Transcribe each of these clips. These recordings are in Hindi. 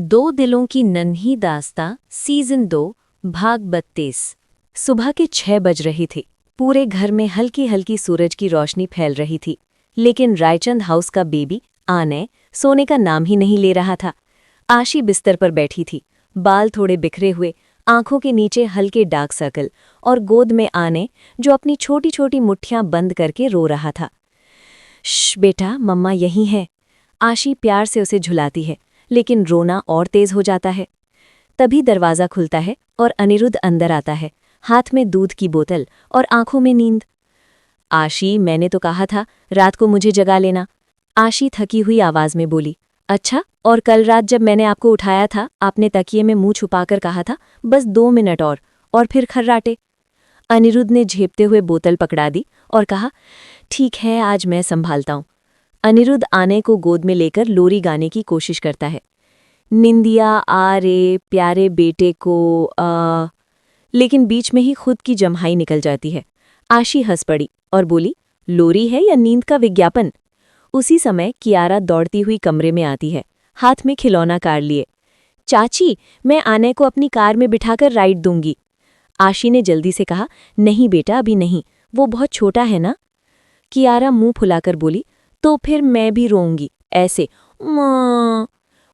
दो दिलों की नन्ही दास्तां सीजन 2 भाग 32। सुबह के 6 बज रही थी। पूरे घर में हल्की हल्की सूरज की रोशनी फैल रही थी, लेकिन रायचंद हाउस का बेबी आने सोने का नाम ही नहीं ले रहा था। आशी बिस्तर पर बैठी थी, बाल थोड़े बिखरे हुए, आंखों के नीचे हल्के डार्क सर्कल, और गोद में आने जो अपनी छोटी छोटी मुट्ठियां बंद करके रो रहा था। श्श बेटा, मम्मा यहीं है। आशी प्यार से उसे झुलाती है, लेकिन रोना और तेज हो जाता है। तभी दरवाज़ा खुलता है और अनिरुद्ध अंदर आता है, हाथ में दूध की बोतल और आंखों में नींद। आशी, मैंने तो कहा था रात को मुझे जगा लेना। आशी थकी हुई आवाज में बोली। अच्छा, और कल रात जब मैंने आपको उठाया था, आपने तकिए में मुंह छुपाकर कहा था बस 2 मिनट और फिर खर्राटे। अनिरुद्ध ने झेपते हुए बोतल पकड़ा दी और कहा, ठीक है, आज मैं संभालता हूं। अनिरुद्ध आने को गोद में लेकर लोरी गाने की कोशिश करता है। निंदिया आ रे प्यारे बेटे को लेकिन बीच में ही खुद की जम्हाई निकल जाती है। आशी हंस पड़ी और बोली, लोरी है या नींद का विज्ञापन? उसी समय कियारा दौड़ती हुई कमरे में आती है, हाथ में खिलौना कार लिए। चाची, मैं आने को अपनी कार में बिठाकर राइड दूंगी। आशी ने जल्दी से कहा, नहीं बेटा, अभी नहीं, वो बहुत छोटा है ना। कियारा मुंह फुलाकर बोली, तो फिर मैं भी रोऊंगी ऐसे, माँ।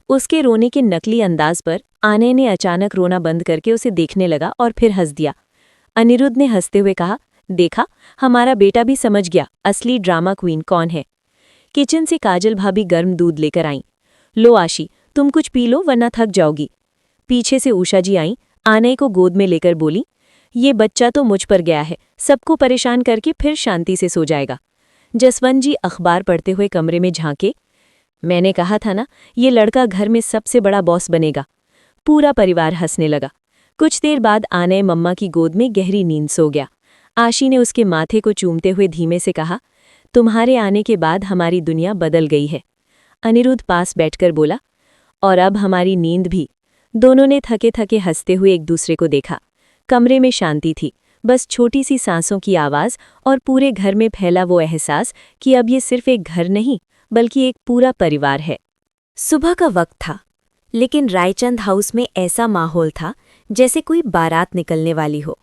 उसके रोने के नकली अंदाज पर आने ने अचानक रोना बंद करके उसे देखने लगा और फिर हंस दिया। अनिरुद्ध ने हंसते हुए कहा, देखा, हमारा बेटा भी समझ गया असली ड्रामा क्वीन कौन है। किचन से काजल भाभी गर्म दूध लेकर आईं। लो आशी, तुम कुछ पी लो वरना थक जाओगी। पीछे से उषा जी आईं, आने को गोद में लेकर बोली, ये बच्चा तो मुझ पर गया है, सबको परेशान करके फिर शांति से सो जाएगा। जसवंत जी अखबार पढ़ते हुए कमरे में झांके। मैंने कहा था ना, ये लड़का घर में सबसे बड़ा बॉस बनेगा। पूरा परिवार हंसने लगा। कुछ देर बाद आने मम्मा की गोद में गहरी नींद सो गया। आशी ने उसके माथे को चूमते हुए धीमे से कहा, तुम्हारे आने के बाद हमारी दुनिया बदल गई है। अनिरुद्ध पास बैठकर बोला, और अब हमारी नींद भी। दोनों ने थके थके हंसते हुए एक दूसरे को देखा। कमरे में शांति थी, बस छोटी सी सांसों की आवाज़ और पूरे घर में फैला वो एहसास कि अब ये सिर्फ एक घर नहीं बल्कि एक पूरा परिवार है। सुबह का वक्त था, लेकिन रायचंद हाउस में ऐसा माहौल था जैसे कोई बारात निकलने वाली हो।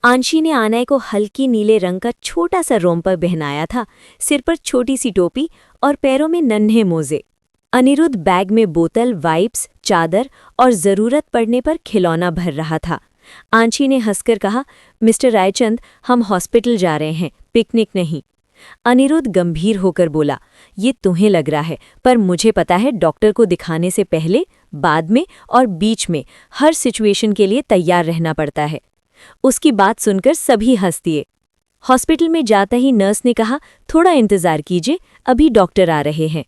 आंशी ने आनय को हल्की नीले रंग का छोटा सा रोम्पर पहनाया था, सिर पर छोटी सी टोपी और पैरों में नन्हे मोजे। अनिरुद्ध बैग में बोतल, वाइप्स, चादर और ज़रूरत पड़ने पर खिलौना भर रहा था। आंशी ने हंसकर कहा, मिस्टर रायचंद, हम हॉस्पिटल जा रहे हैं, पिकनिक नहीं। अनिरुद्ध गंभीर होकर बोला, ये तुम्हें लग रहा है, पर मुझे पता है डॉक्टर को दिखाने से पहले, बाद में और बीच में हर सिचुएशन के लिए तैयार रहना पड़ता है। उसकी बात सुनकर सभी हंस दिए। हॉस्पिटल में जाते ही नर्स ने कहा, थोड़ा इंतजार कीजिए, अभी डॉक्टर आ रहे हैं।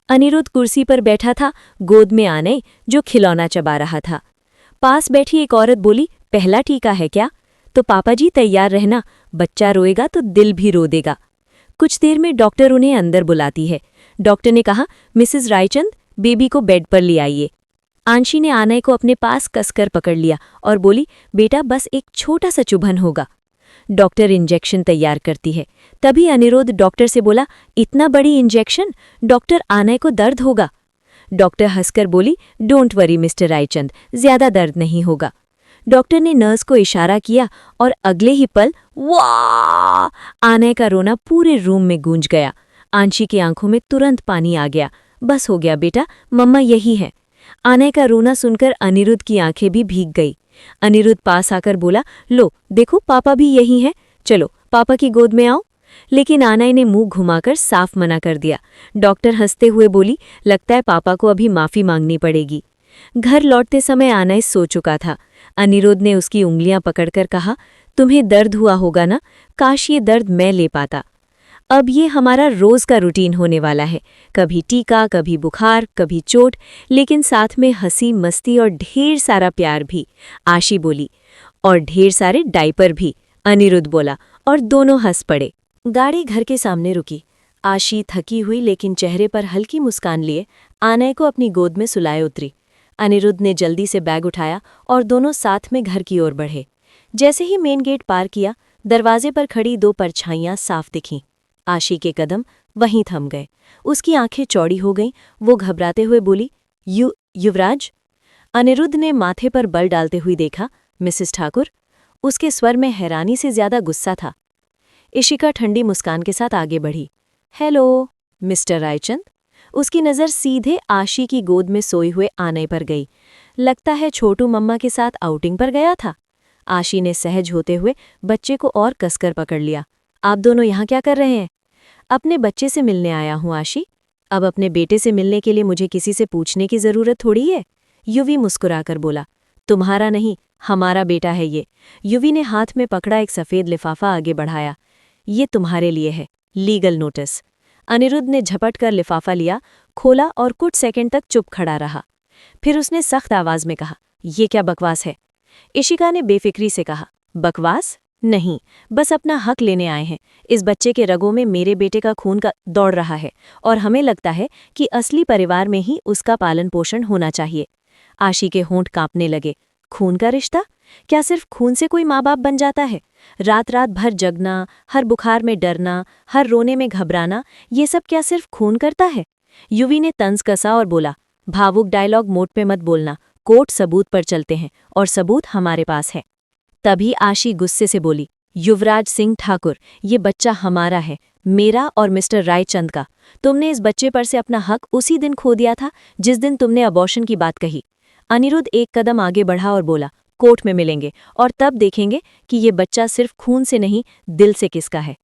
अनिरुद्ध कुर्सी पर बैठा था, गोद में आने जो खिलौना चबा रहा था। पास बैठी एक औरत बोली, पहला टीका है क्या? तो पापा जी तैयार रहना, बच्चा रोएगा तो दिल भी रो देगा। कुछ देर में डॉक्टर उन्हें अंदर बुलाती है। डॉक्टर ने कहा, मिसेस रायचंद, बेबी को बेड पर ले आइए। आंशी ने आनय को अपने पास कसकर पकड़ लिया और बोली, बेटा बस एक छोटा सा चुभन होगा। डॉक्टर इंजेक्शन तैयार करती है। तभी अनिरुद्ध डॉक्टर से बोला, इतना बड़ी इंजेक्शन? डॉक्टर, आनय को दर्द होगा। डॉक्टर हंसकर बोली, डोंट वरी मिस्टर रायचंद, ज्यादा दर्द नहीं होगा। डॉक्टर ने नर्स को इशारा किया और अगले ही पल वाह! आनय का रोना पूरे रूम में गूंज गया। आंशी की आंखों में तुरंत पानी आ गया। बस हो गया बेटा, मम्मा यही है। आनय का रोना सुनकर अनिरुद्ध की आंखें भी भीग गई। अनिरुद्ध पास आकर बोला, लो देखो, पापा भी यही हैं, चलो पापा की गोद में आओ। लेकिन आनय ने मुंह घुमाकर साफ मना कर दिया। डॉक्टर हंसते हुए बोली, लगता है पापा को अभी माफी मांगनी पड़ेगी। घर लौटते समय आनय सो चुका था। अनिरुद्ध ने उसकी उंगलियां पकड़कर कहा, तुम्हें दर्द हुआ होगा ना, काश ये दर्द मैं ले पाता। अब ये हमारा रोज का रूटीन होने वाला है, कभी टीका, कभी बुखार, कभी चोट, लेकिन साथ में हंसी मस्ती और ढेर सारा प्यार भी। आशी बोली, और ढेर सारे डायपर भी, अनिरुद्ध बोला, और दोनों हंस पड़े। गाड़ी घर के सामने रुकी। आशी थकी हुई लेकिन चेहरे पर हल्की मुस्कान लिए आनय को अपनी गोद में सुलाए उतरी। अनिरुद्ध ने जल्दी से बैग उठाया और दोनों साथ में घर की ओर बढ़े। जैसे ही मेन गेट पार किया, दरवाजे पर खड़ी 2 परछाइयां साफ दिखीं। आशी के कदम वहीं थम गए। उसकी आंखें चौड़ी हो गईं। वो घबराते हुए बोली, युवराज? अनिरुद्ध ने माथे पर बल डालते हुए देखा, मिसेस ठाकुर। उसके स्वर में हैरानी से ज्यादा गुस्सा था। इशिका ठंडी मुस्कान के साथ आगे बढ़ी। Hello, mister Raichand. उसकी नज़र सीधे आशी की गोद में सोए हुए आने पर गई। लगता है छोटू मम्मा के साथ आउटिंग पर गया था। आशी ने सहज होते हुए बच्चे को और कसकर पकड़ लिया। आप दोनों यहाँ क्या कर रहे हैं? अपने बच्चे से मिलने आया हूँ आशी। अब अपने बेटे से मिलने के लिए मुझे किसी से पूछने की जरूरत थोड़ी है। युवी मुस्कुराकर बोला। तुम्हारा नहीं, हमारा बेटा है ये। युवी ने हाथ में पकड़ा एक सफ़ेद लिफाफा आगे बढ़ाया। ये तुम्हारे लिए है, लीगल नोटिस। अनिरुद्ध ने झपट कर लिफाफा लिया, खोला और कुछ सेकंड तक चुप खड़ा रहा। फिर उसने सख्त आवाज में कहा, ये क्या बकवास है? इशिका ने बेफिक्री से कहा, बकवास नहीं, बस अपना हक लेने आए हैं। इस बच्चे के रगों में मेरे बेटे का खून का दौड़ रहा है और हमें लगता है कि असली परिवार में ही उसका पालन पोषण होना चाहिए। आशी के होंठ कांपने लगे। खून का रिश्ता? क्या सिर्फ खून से कोई माँ बाप बन जाता है? रात रात भर जगना, हर बुखार में डरना, हर रोने में घबराना, ये सब क्या सिर्फ खून करता है? युवी ने तंज कसा और बोला, भावुक डायलॉग मोड पे मत बोलना। कोर्ट सबूत पर चलते हैं और सबूत हमारे पास है। तभी आशी गुस्से से बोली, युवराज सिंह ठाकुर, ये बच्चा हमारा है, मेरा और मिस्टर रायचंद का। तुमने इस बच्चे पर से अपना हक उसी दिन खो दिया था जिस दिन तुमने अबॉर्शन की बात कही। अनिरुद्ध एक कदम आगे बढ़ा और बोला, कोर्ट में मिलेंगे और तब देखेंगे कि ये बच्चा सिर्फ खून से नहीं, दिल से किसका है।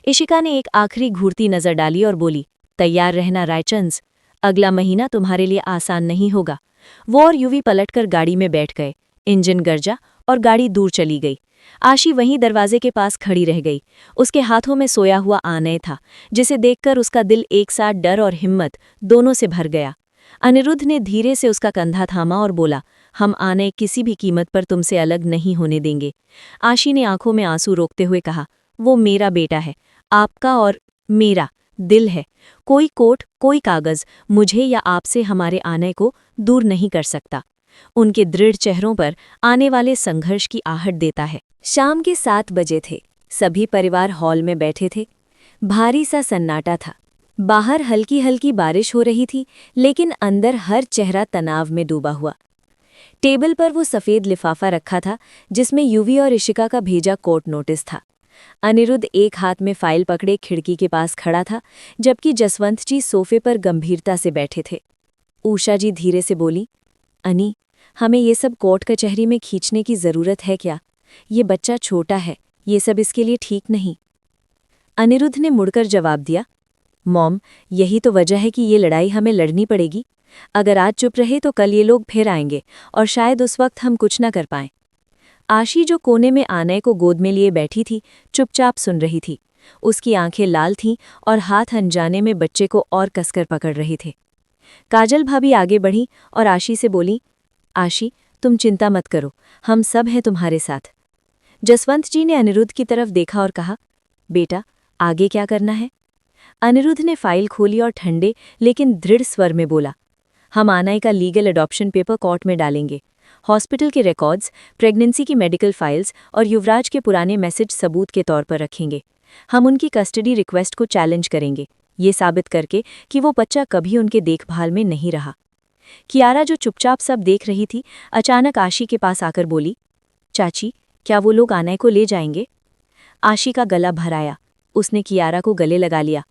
इशिका ने एक आखिरी घूरती नजर डाली और बोली, तैयार रहना रायचंद, अगला महीना तुम्हारे लिए आसान नहीं होगा। वो और युवी पलटकर गाड़ी में बैठ गए। इंजन गरजा और गाड़ी दूर चली गई। आशी वहीं दरवाजे के पास खड़ी रह गई। उसके हाथों में सोया हुआ आनय था, जिसे देखकर उसका दिल एक साथ डर और हिम्मत दोनों से भर गया। अनिरुद्ध ने धीरे से उसका कंधा थामा और बोला, हम आनय किसी भी कीमत पर तुमसे अलग नहीं होने देंगे। आशी ने आंखों में आंसू रोकते हुए कहा, वो मेरा बेटा है, आपका और मेरा दिल है। कोई कोर्ट, कोई कागज मुझे या आपसे हमारे आनय को दूर नहीं कर सकता। उनके दृढ़ चेहरों पर आने वाले संघर्ष की आहट देता है। शाम के 7 बजे थे। सभी परिवार हॉल में बैठे थे। भारी सा सन्नाटा था। बाहर हल्की हल्की बारिश हो रही थी, लेकिन अंदर हर चेहरा तनाव में डूबा हुआ। टेबल पर वो सफ़ेद लिफाफा रखा था जिसमें युवी और इशिका का भेजा कोर्ट नोटिस था। अनिरुद्ध एक हाथ में फाइल पकड़े खिड़की के पास खड़ा था, जबकि जसवंत जी सोफे पर गंभीरता से बैठे थे। उषा जी धीरे से बोली, अनी, हमें ये सब कोर्ट कचहरी में खींचने की ज़रूरत है क्या? ये बच्चा छोटा है, ये सब इसके लिए ठीक नहीं। अनिरुद्ध ने मुड़कर जवाब दिया, मॉम, यही तो वजह है कि ये लड़ाई हमें लड़नी पड़ेगी। अगर आज चुप रहे तो कल ये लोग फिर आएंगे और शायद उस वक्त हम कुछ न कर पाएं। आशी जो कोने में आनय को गोद में लिए बैठी थी, चुपचाप सुन रही थी। उसकी आंखें लाल थीं और हाथ अनजाने में बच्चे को और कसकर पकड़ रहे थे। काजल भाभी आगे बढ़ी और आशी से बोली, आशी, तुम चिंता मत करो, हम सब हैं तुम्हारे साथ। जसवंत जी ने अनिरुद्ध की तरफ देखा और कहा, बेटा, आगे क्या करना है? अनिरुद्ध ने फाइल खोली और ठंडे लेकिन दृढ़ स्वर में बोला, हम आनय का लीगल अडॉप्शन पेपर कोर्ट में डालेंगे। हॉस्पिटल के रिकॉर्ड्स, प्रेगनेंसी की मेडिकल फाइल्स और युवराज के पुराने मैसेज सबूत के तौर पर रखेंगे। हम उनकी कस्टडी रिक्वेस्ट को चैलेंज करेंगे, ये साबित करके कि वो बच्चा कभी उनके देखभाल में नहीं रहा। कियारा जो चुपचाप सब देख रही थी, अचानक आशी के पास आकर बोली, चाची, क्या वो लोग आनय को ले जाएंगे? आशी का गला भर आया। उसने कियारा को गले लगा लिया।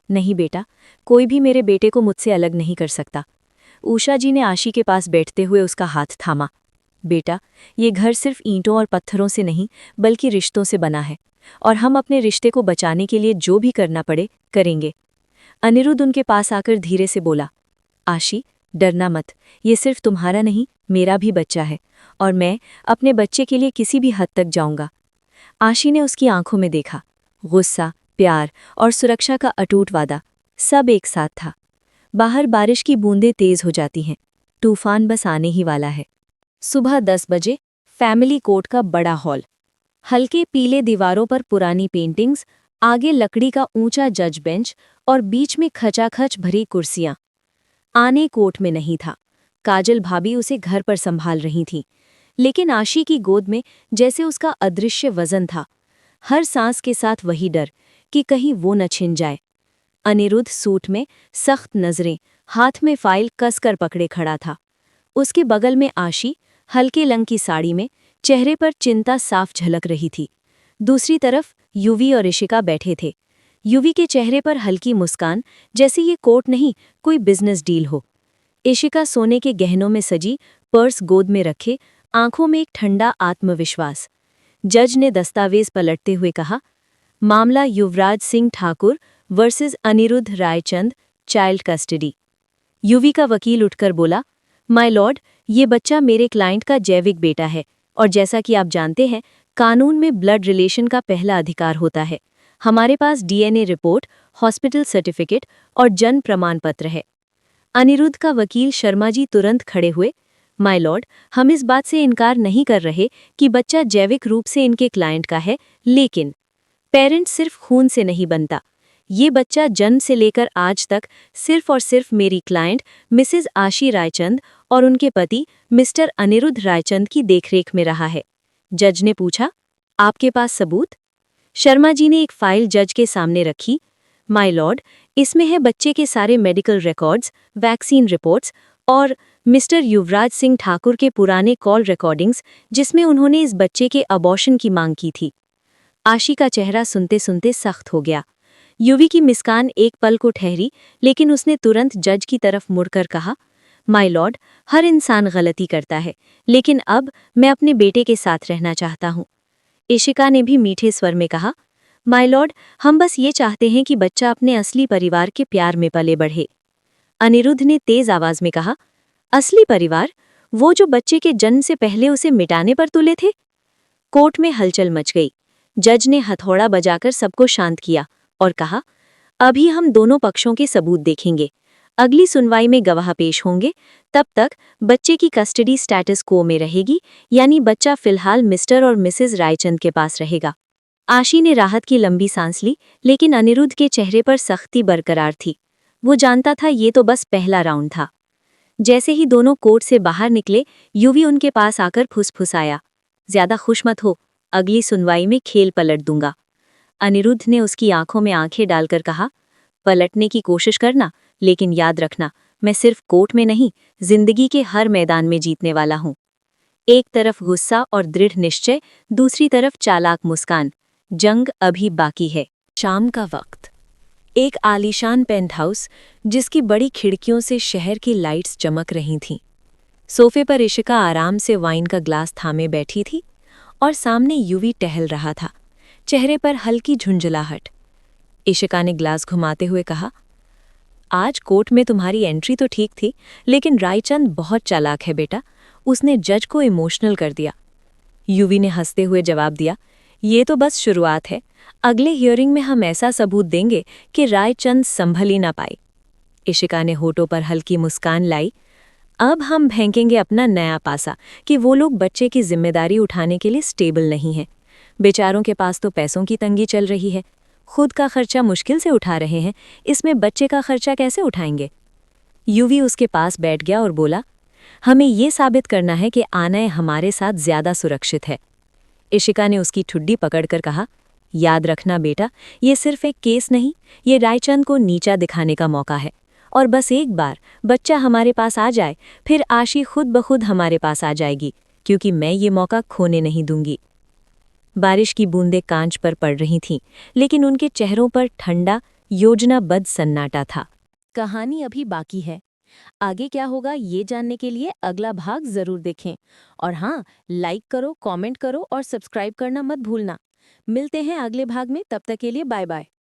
नहीं बेटा, कोई भी मेरे बेटे को मुझसे अलग नहीं कर सकता। उषा जी ने आशी के पास बैठते हुए उसका हाथ थामा। बेटा, ये घर सिर्फ ईंटों और पत्थरों से नहीं बल्कि रिश्तों से बना है, और हम अपने रिश्ते को बचाने के लिए जो भी करना पड़े करेंगे। अनिरुद्ध उनके पास आकर धीरे से बोला, आशी, डरना मत, ये सिर्फ तुम्हारा नहीं, मेरा भी बच्चा है, और मैं अपने बच्चे के लिए किसी भी हद तक जाऊंगा। आशी ने उसकी आंखों में देखा। गुस्सा, प्यार और सुरक्षा का अटूट वादा, सब एक साथ था। बाहर बारिश की बूंदें तेज हो जाती हैं। तूफान बस आने ही वाला है। सुबह 10 बजे फैमिली कोर्ट का बड़ा हॉल। हल्के पीले दीवारों पर पुरानी पेंटिंग्स, आगे लकड़ी का ऊंचा जज बेंच और बीच में खचाखच भरी कुर्सियां। आने कोर्ट में नहीं था। काजल भाभी उसे घर पर संभाल रही थीं, लेकिन आशी की गोद में जैसे उसका अदृश्य वजन था। हर सांस के साथ वही डर कि कहीं वो न छिन जाए। अनिरुद्ध सूट में, सख्त नजरें, हाथ में फाइल कसकर पकड़े खड़ा था। उसके बगल में आशी, हल्के रंग की साड़ी में, चेहरे पर चिंता साफ झलक रही थी। दूसरी तरफ युवी और इशिका बैठे थे। युवी के चेहरे पर हल्की मुस्कान, जैसे ये कोर्ट नहीं कोई बिजनेस डील हो। इशिका सोने के गहनों में सजी, पर्स गोद में रखे, आंखों में एक ठंडा आत्मविश्वास। जज ने दस्तावेज पलटते हुए कहा, मामला Yuvraj Singh Thakur versus Anirudh Raichand, child custody. Yuvi का वकील उठकर बोला, माय लॉर्ड, ये बच्चा मेरे क्लाइंट का जैविक बेटा है और जैसा कि आप जानते हैं कानून में ब्लड रिलेशन का पहला अधिकार होता है। हमारे पास डीएनए रिपोर्ट, हॉस्पिटल सर्टिफिकेट और जन्म प्रमाण पत्र है। अनिरुद्ध का वकील शर्मा जी तुरंत खड़े हुए, माय लॉर्ड, हम इस बात से इनकार नहीं कर रहे कि बच्चा जैविक रूप से इनके क्लाइंट का है, लेकिन पेरेंट सिर्फ खून से नहीं बनता। ये बच्चा जन्म से लेकर आज तक सिर्फ और सिर्फ मेरी क्लाइंट मिसेस आशी रायचंद और उनके पति मिस्टर अनिरुद्ध रायचंद की देखरेख में रहा है। जज ने पूछा, आपके पास सबूत? शर्मा जी ने एक फाइल जज के सामने रखी। माय लॉर्ड, इसमें है बच्चे के सारे मेडिकल रिकॉर्ड्स, वैक्सीन रिपोर्ट्स और मिस्टर युवराज सिंह ठाकुर के पुराने कॉल रिकॉर्डिंग्स जिसमें उन्होंने इस बच्चे के अबॉर्शन की मांग की थी। आशी का चेहरा सुनते सुनते सख्त हो गया। युवी की मुस्कान एक पल को ठहरी, लेकिन उसने तुरंत जज की तरफ मुड़कर कहा, माय लॉर्ड, हर इंसान गलती करता है, लेकिन अब मैं अपने बेटे के साथ रहना चाहता हूँ। इशिका ने भी मीठे स्वर में कहा, माय लॉर्ड, हम बस ये चाहते हैं कि बच्चा अपने असली परिवार के प्यार में पले बढ़े। अनिरुद्ध ने तेज आवाज में कहा, असली परिवार? वो जो बच्चे के जन्म से पहले उसे मिटाने पर तुले थे? कोर्ट में हलचल मच गई। जज ने हथौड़ा बजाकर सबको शांत किया और कहा, अभी हम दोनों पक्षों के सबूत देखेंगे। अगली सुनवाई में गवाह पेश होंगे। तब तक बच्चे की कस्टडी स्टेटस को में रहेगी, यानी बच्चा फिलहाल मिस्टर और मिसेस रायचंद के पास रहेगा। आशी ने राहत की लंबी सांस ली, लेकिन अनिरुद्ध के चेहरे पर सख्ती बरकरार थी। वो जानता था ये तो बस पहला राउंड था। जैसे ही दोनों कोर्ट से बाहर निकले, युवी उनके पास आकर फुसफुसाया, ज्यादा खुश मत हो, अगली सुनवाई में खेल पलट दूंगा। अनिरुद्ध ने उसकी आंखों में आंखें डालकर कहा, पलटने की कोशिश करना, लेकिन याद रखना, मैं सिर्फ कोर्ट में नहीं, जिंदगी के हर मैदान में जीतने वाला हूँ। एक तरफ गुस्सा और दृढ़ निश्चय, दूसरी तरफ चालाक मुस्कान। जंग अभी बाकी है। शाम का वक्त। एक आलीशान पेंट हाउस जिसकी बड़ी खिड़कियों से शहर की लाइट्स चमक रही थीं। सोफे पर इशिका आराम से वाइन का ग्लास थामे बैठी थी और सामने युवी टहल रहा था, चेहरे पर हल्की झुंझलाहट। इशिका ने ग्लास घुमाते हुए कहा, आज कोर्ट में तुम्हारी एंट्री तो ठीक थी, लेकिन रायचंद बहुत चालाक है बेटा, उसने जज को इमोशनल कर दिया। युवी ने हंसते हुए जवाब दिया, ये तो बस शुरुआत है, अगले हियरिंग में हम ऐसा सबूत देंगे कि रायचंद संभल ही ना पाए। इशिका ने होठों पर हल्की मुस्कान लाई, अब हम फेंकेंगे अपना नया पासा कि वो लोग बच्चे की जिम्मेदारी उठाने के लिए स्टेबल नहीं हैं। बेचारों के पास तो पैसों की तंगी चल रही है, खुद का खर्चा मुश्किल से उठा रहे हैं, इसमें बच्चे का खर्चा कैसे उठाएंगे? युवी उसके पास बैठ गया और बोला, हमें ये साबित करना है कि आनय हमारे साथ ज्यादा सुरक्षित है। इशिका ने उसकी ठुड्डी पकड़कर कहा, याद रखना बेटा, ये सिर्फ एक केस नहीं, ये रायचंद को नीचा दिखाने का मौका है। और बस एक बार बच्चा हमारे पास आ जाए, फिर आशी खुद ब खुद हमारे पास आ जाएगी, क्योंकि मैं ये मौका खोने नहीं दूंगी। बारिश की बूंदें कांच पर पड़ रही थीं, लेकिन उनके चेहरों पर ठंडा, योजनाबद्ध सन्नाटा था। कहानी अभी बाकी है। आगे क्या होगा ये जानने के लिए अगला भाग जरूर देखें। और हाँ, लाइक करो, कमेंट करो और सब्सक्राइब करना मत भूलना। मिलते हैं अगले भाग में, तब तक के लिए बाय बाय।